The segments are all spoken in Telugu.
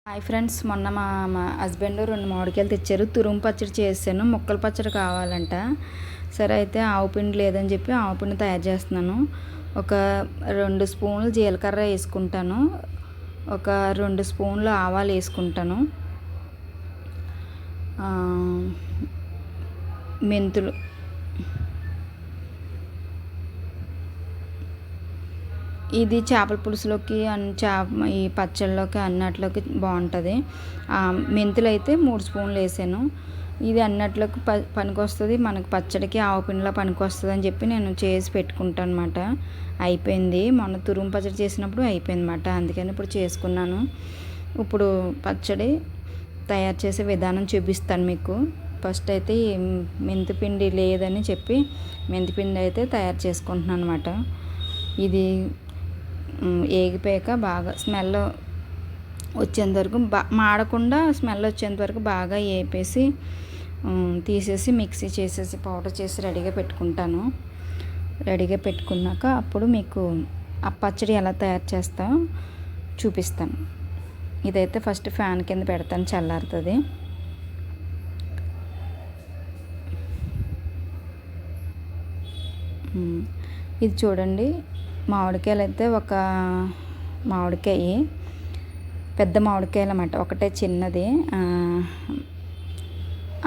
హాయ్ ఫ్రెండ్స్, మొన్న మా హస్బెండ్ 2 మామిడికాయలు తెచ్చారు. తురుము పచ్చడి చేసాను. ముక్కల పచ్చడి కావాలంట. సరే అయితే ఆవు పిండి లేదని చెప్పి ఆవు పిండి తయారు చేస్తున్నాను. ఒక 2 స్పూన్లు జీలకర్ర వేసుకుంటాను. ఒక 2 స్పూన్లు ఆవాలు వేసుకుంటాను. మెంతులు, ఇది చేపల పులుసులోకి ఈ పచ్చళ్ళలోకి అన్నట్లోకి బాగుంటుంది. మెంతులు అయితే 3 స్పూన్లు వేసాను. ఇది అన్నట్లోకి పనికొస్తుంది, మనకు పచ్చడికి ఆవపిండిలో పనికొస్తుంది అని చెప్పి నేను చేసి పెట్టుకుంటాను అనమాట. అయిపోయింది, మొన్న తురుము పచ్చడి చేసినప్పుడు అయిపోయింది అనమాట. అందుకని ఇప్పుడు చేసుకున్నాను. ఇప్పుడు పచ్చడి తయారు చేసే విధానం చూపిస్తాను మీకు. ఫస్ట్ అయితే మెంతిపిండి లేదని చెప్పి మెంతిపిండి అయితే తయారు చేసుకుంటున్నాను అనమాట. ఇది ఏగిపోయాక బాగా స్మెల్ వచ్చేంత వరకు మాడకుండా స్మెల్ వచ్చేంత వరకు బాగా వేపేసి తీసేసి మిక్సీ చేసేసి పౌడర్ చేసి రెడీగా పెట్టుకుంటాను. రెడీగా పెట్టుకున్నాక అప్పుడు మీకు ఆ పచ్చడి ఎలా తయారు చేస్తామో చూపిస్తాను. ఇదైతే ఫస్ట్ ఫ్యాన్ కింద పెడతాను, చల్లారుతుంది. ఇది చూడండి, మామిడికాయలు అయితే ఒక మామిడికాయ పెద్ద మామిడికాయలు అన్నమాట, ఒకటే చిన్నది.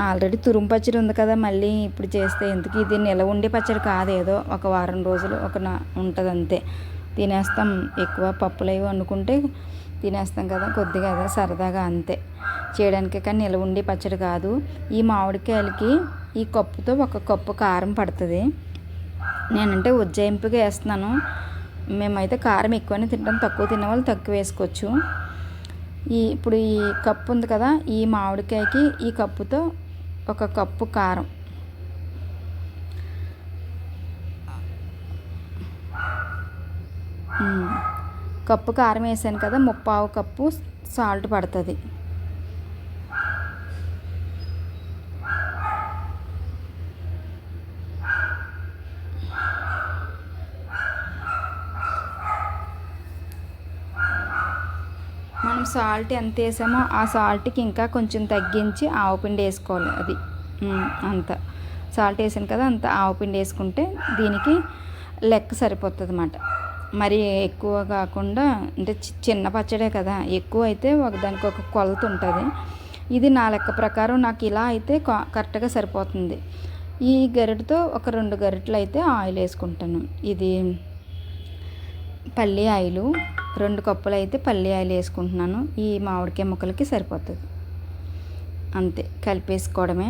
ఆల్రెడీ తురుము పచ్చడి ఉంది కదా, మళ్ళీ ఇప్పుడు చేస్తే ఎందుకు, ఇది నిలవ ఉండే పచ్చడి కాదు, ఏదో ఒక వారం రోజులు ఉంటుంది అంతే. తినేస్తాం, ఎక్కువ పప్పులు అవి వండుకుంటే తినేస్తాం కదా, కొద్దిగా అదే సరదాగా అంతే చేయడానికి, కానీ నిలవ ఉండే పచ్చడి కాదు. ఈ మామిడికాయలకి ఈ కప్పుతో 1 కప్పు కారం పడుతుంది. నేనంటే ఉజ్జాయింపుగా వేస్తున్నాను. మేమైతే కారం ఎక్కువనే తింటాం, తక్కువ తినే వాళ్ళు తక్కువ వేసుకోవచ్చు. ఇప్పుడు ఈ కప్పు ఉంది కదా, ఈ మామిడికాయకి ఈ కప్పుతో 1 కప్పు కారం, కప్పు కారం వేసాను కదా, 3/4 కప్పు సాల్ట్ పడుతుంది. మనం సాల్ట్ ఎంత వేసామో ఆ సాల్ట్కి ఇంకా కొంచెం తగ్గించి ఆవపిండి వేసుకోవాలి. అది అంత సాల్ట్ వేసాను కదా, అంత ఆవపిండి వేసుకుంటే దీనికి లెక్క సరిపోతుంది అన్నమాట. మరి ఎక్కువ కాకుండా, అంటే చిన్న పచ్చడే కదా, ఎక్కువ అయితే దానికి ఒక కొలత ఉంటుంది. ఇది నా లెక్క ప్రకారం నాకు ఇలా అయితే కరెక్ట్గా సరిపోతుంది. ఈ గరిటెతో ఒక 2 గరిటెలు అయితే ఆయిల్ వేసుకుంటాను. ఇది పల్లి ఆయిల్, 2 కప్పులు అయితే పల్లి ఆయిల్ వేసుకుంటున్నాను. ఈ మామిడికాయ ముక్కలకి సరిపోతుంది, అంతే. కలిపేసుకోవడమే.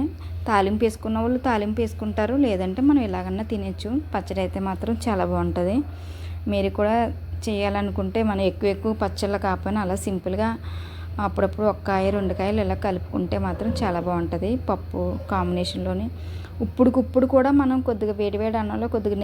తాలింపు వేసుకున్న వాళ్ళు తాలింపు వేసుకుంటారు, లేదంటే మనం ఇలాగన్నా తినచ్చు. పచ్చడి అయితే మాత్రం చాలా బాగుంటుంది. మీరు కూడా చేయాలనుకుంటే మనం ఎక్కువ పచ్చళ్ళు కాకపోయినా అలా సింపుల్గా అప్పుడప్పుడు 1 కాయ 2 కాయలు ఇలా కలుపుకుంటే మాత్రం చాలా బాగుంటుంది పప్పు కాంబినేషన్లోని. ఇప్పుడు కూడా మనం కొద్దిగా వేడివేడి అన్నంలో కొద్దిగా